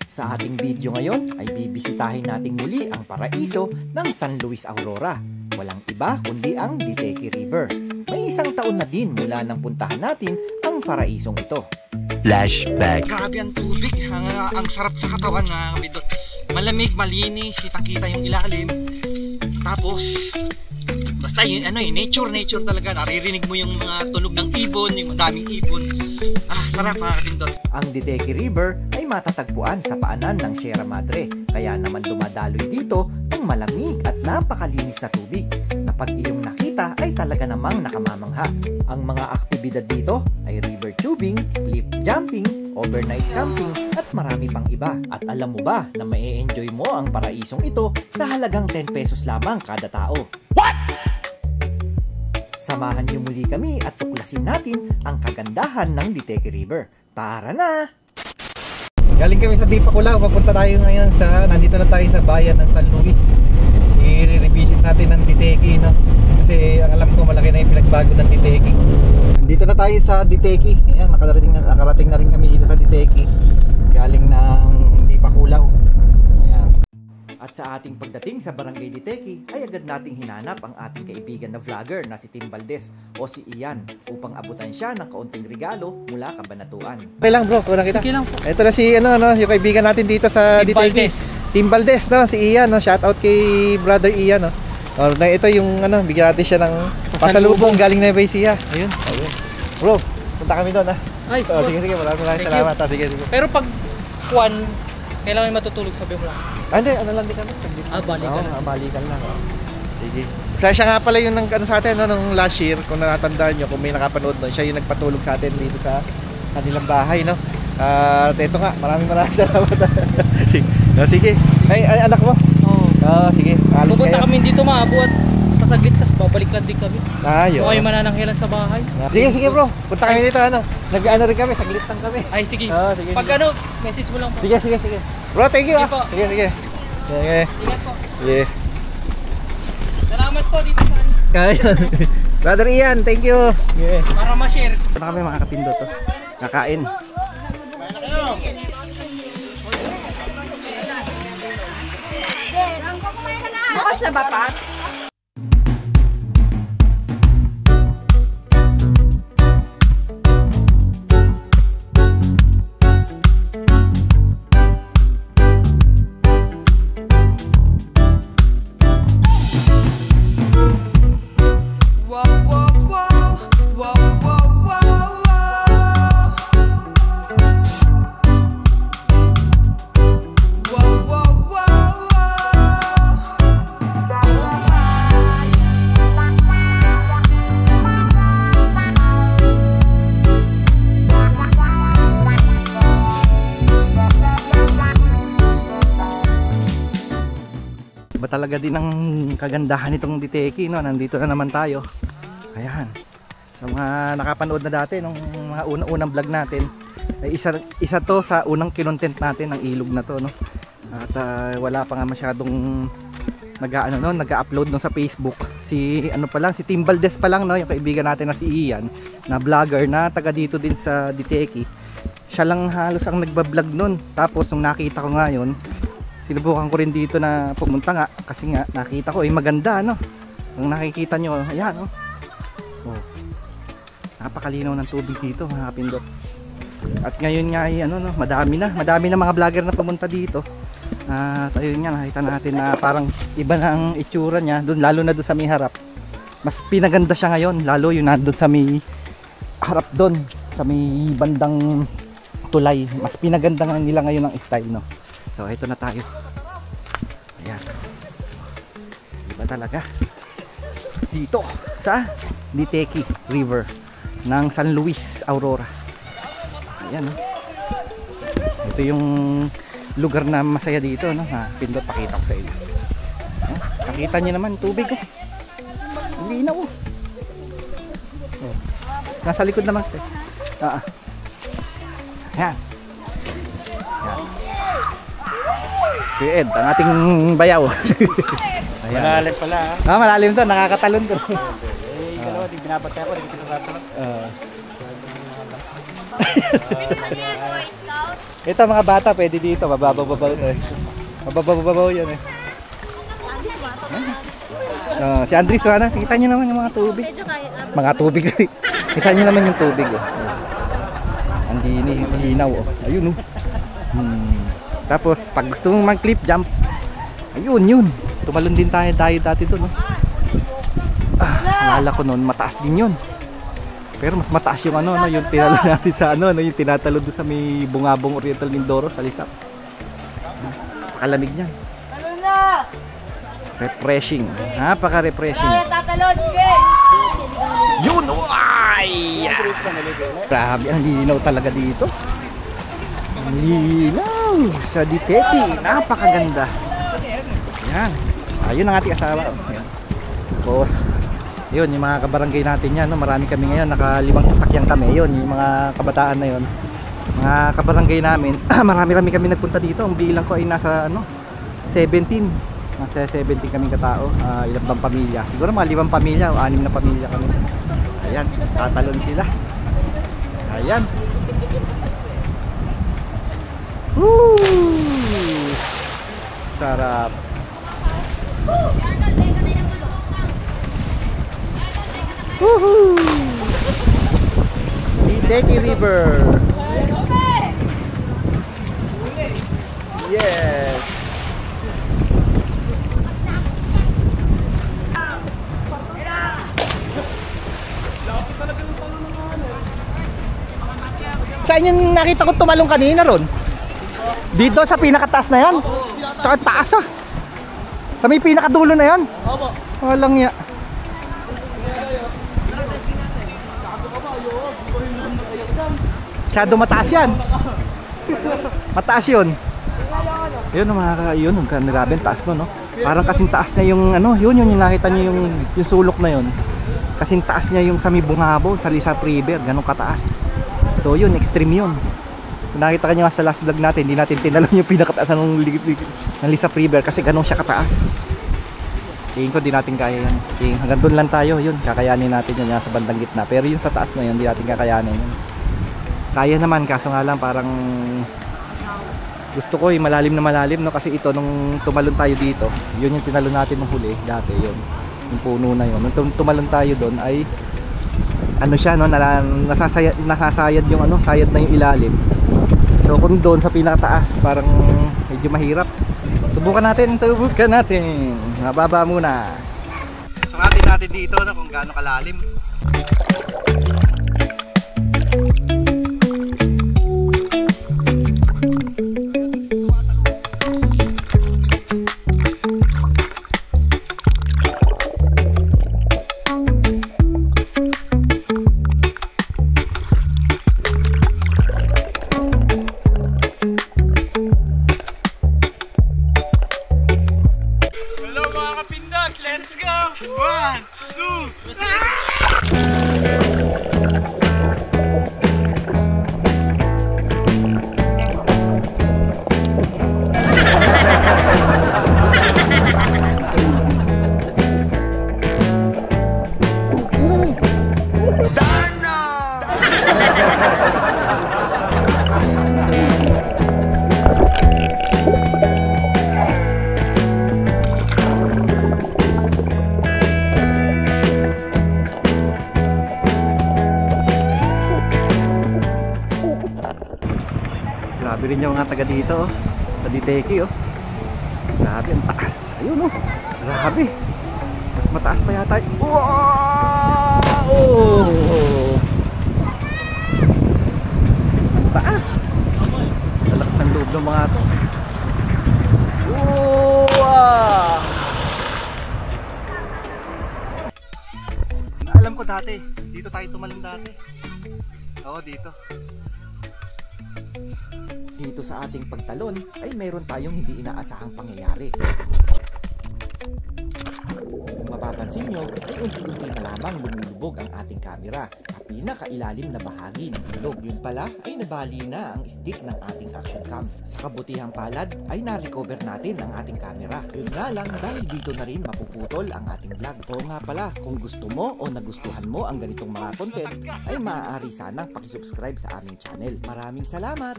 Sa ating video ngayon ay bibisitahin natin muli ang paraiso ng San Luis Aurora. Walang iba kundi ang Ditequi River. May isang taon na din mula nang puntahan natin ang paraisong ito. Flashback. Grabe ang tubig, ang sarap sa katawan mga kabidot. Malamig, malinis, kita-kita yung ilalim. Tapos, basta yung nature talaga. Naririnig mo yung mga tunog ng ibon, yung daming ibon. Sarap mga kabindot. Ang Ditequi River ay matatagpuan sa paanan ng Sierra Madre, kaya naman dumadaloy dito ang malamig at napakalinis na tubig na pag iyong nakita ay talaga namang nakamamangha. Ang mga aktibidad dito ay river tubing, cliff jumping, overnight camping at marami pang iba. At alam mo ba na ma-enjoy mo ang paraisong ito sa halagang 10 pesos lamang kada tao? What? Samahan niyo muli kami at tuklasin natin ang kagandahan ng Ditequi River. Tara na! Galing kami sa Dipakulaw, papunta tayo ngayon nandito na tayo sa bayan ng San Luis. I-revisit natin ang Ditequi, no? Kasi ang alam ko malaki na yung pinagbago ng Ditequi. Nandito na tayo sa Ditequi. Ayan, nakarating na rin kami dito sa Ditequi. Galing ng Dipakulaw. Ayan. At sa ating pagdating sa Barangay Ditequi ay agad nating hinanap ang ating kaibigan na vlogger na si Tim Valdez o si Ian upang abutan siya ng kaunting regalo mula Kabanatuan. Okay lang bro, kuna kita. Okay lang po. Ito na si yung kaibigan natin dito sa Ditequi. Tim Valdez, no? Si Ian, no? Shout out kay brother Ian, no? Ito yung bigyan natin siya ng pasalubong galing Nueva Ecija. Ayun. Bro, punta kami doon, ha? Ay, sige, maraming salamat. Sige. Pero pag kailangan matutulog, sabi mo lang. Hindi, lang din kami. Balikan. Balikan lang. Sige. Siya nga pala yung sa atin, nung last year, kung nakatandaan nyo, kung may nakapanood doon, siya yung nagpatulog sa atin dito sa kanilang bahay, no? At ito nga, maraming salamat. Sige. Ay, anak mo? Oo. Sige, alis Pupunta kayo. kami dito maabuat sa saglit, tas babalikan din kami. Ayun. Kung kayo manananghilan sa bahay. Sige bro, punta kami dito, nag-ano rin kami, saglit lang kami. Ay, sige. Sige. Pag message mo lang po. Sige. Bro, thank you. Sige po. Sige. Ingat po. Yeah. Salamat po dito sa Ayun. Brother Ian, thank you. Yeah. para ma-share. Ito na kami mga kapindot, kakain. Bukas na ba, Pat? Iba talaga din ang kagandahan nitong Ditequi, no? Nandito na naman tayo. Ayan. Sa mga nakapanood na dati nung mga unang vlog natin, ay isa to sa unang kinontent natin ng ilog na to, no? At wala pa nga masyadong nag-upload no sa Facebook. Si Tim Valdez pa lang, no? Yung kaibigan natin na si Ian, na vlogger na taga dito din sa Ditequi. Siya lang halos ang nagba-vlog nun. Tapos nung nakita ko ngayon, sinubukan ko rin dito na pumunta nga kasi nga nakita ko maganda, no? Ang nakikita nyo, ayan, no? Napakalinaw ng tubig dito mga kapindot. At ngayon nga ay madami na mga vlogger na pumunta dito. At ayun nga, nakita natin na parang iba na ang itsura niya doon, lalo na doon sa may harap. Mas pinaganda siya ngayon, lalo yung nandoon sa may harap doon, sa may bandang tulay. Mas pinaganda nga nila ngayon ang style, no? So ito na tayo. Ayan. Iba talaga dito sa Ditequi River ng San Luis Aurora. Ayan, no? Ito yung lugar na masaya dito, no? Pindot, pakita ko sa inyo. Nakita nyo naman tubig, oh. Linaw, oh. Nasa likod naman. Ayan. Kuya Ed, ang ating bayaw. Malalim pala, ha? Malalim to, nakakatalon to. Dalawa, di binabata ko, di pinatulog. Ito mga bata, pwede dito. Mababaw-babaw to eh. Mababaw yan eh. Si Andres, wala. Kita nyo naman yung mga tubig. Mga tubig. Kita nyo naman yung tubig. Oh. Ang hinaw. Oh. Ayun oh. Tapos, pag gusto mong mag-clip jump, ayun yun. Tumalon din tayo dati doon. Oh. Naalala ko noon, mataas din yun. Pero mas mataas yung ano, yung tinalo natin sa ano, yung tinatalon doon sa may Bungabong Oriental Mindoro sa Lisap. Pakalamig niyan. Refreshing. Napaka-refreshing. Yun! Ay! Grabe, ang linaw talaga dito. Ang linaw sa Diteki. Napakaganda. Yan. Ayun ang ating asawa. Yan. Tapos, yun, yung mga kabarangay natin yan, no? Marami kami ngayon, naka-5 sasakyan kami. Yun, yung mga kabataan na yun, mga kabarangay namin. Marami kami nagpunta dito. Ang bilang ko ay nasa 17. Nasa 17 kaming katao. Ilang bang pamilya? Siguro mga 5 pamilya o 6 na pamilya kami. Ayan, tatalon sila. Ayan. Woo! Sarap. Woohoo! Diteki River. Yes. Saan yung nakita ko tumalong kanina ron? Dito sa pinakataas na yan? Tsaka taas ah. Sa may pinakadulo na yan? Opo. Walang ya. Masyado mataas yan. Mataas yun. Yun yun, grabe ang taas no. Parang kasing taas na yung ano, yun yung nakita niyo yung sulok na yun. Kasing taas niya yung sa may Bungabo, sa Lisap River, ganun kataas. So yun, extreme yun. Kung nakita ka nyo sa last vlog natin, hindi natin tinalon yung pinakataas ng Lisap River kasi ganun siya kataas. Tingin ko di natin kaya yan. Hanggang doon lang tayo, yun, kakayanin natin yun sa bandang gitna. Pero yun sa taas na yun, di natin kakayanin yun. Kaya naman, kaso nga lang parang gusto ko malalim na malalim no, kasi ito nung tumalon tayo dito, yun yung tinalon natin nung huli dati, yun yung puno na yun. Nung tumalon tayo doon ay ano siya no, nasasayad yung ano, sayad na yung ilalim. So kung doon sa pinakataas parang medyo mahirap. Subukan natin. Mababa muna. Sukatin natin dito no, kung gaano kalalim. Let's go! 1, 2, Grabe rin yung mga taga dito oh, sa Diteki oh. Grabe ang taas. Ayun oh. Grabe. Mas mataas pa yata. Wow! Ang taas. Lalakas ang loob ng mga to. Wow! Alam ko dati, dito tayo tumalon dati. Oo, dito. Dito sa ating pagtalon ay mayroon tayong hindi inaasahang pangyayari. Kung mapapansin nyo ay unti-unti na lamang lumulubog ang ating camera sa pinakailalim na bahagi ng ilog. Yun pala ay nabali na ang stick ng ating action cam. Sa kabutihang palad ay na-recover natin ang ating camera. Yun nga lang dahil dito na rin mapuputol ang ating vlog. O nga pala, kung gusto mo o nagustuhan mo ang ganitong mga content ay maaari sanang pakisubscribe sa aming channel. Maraming salamat!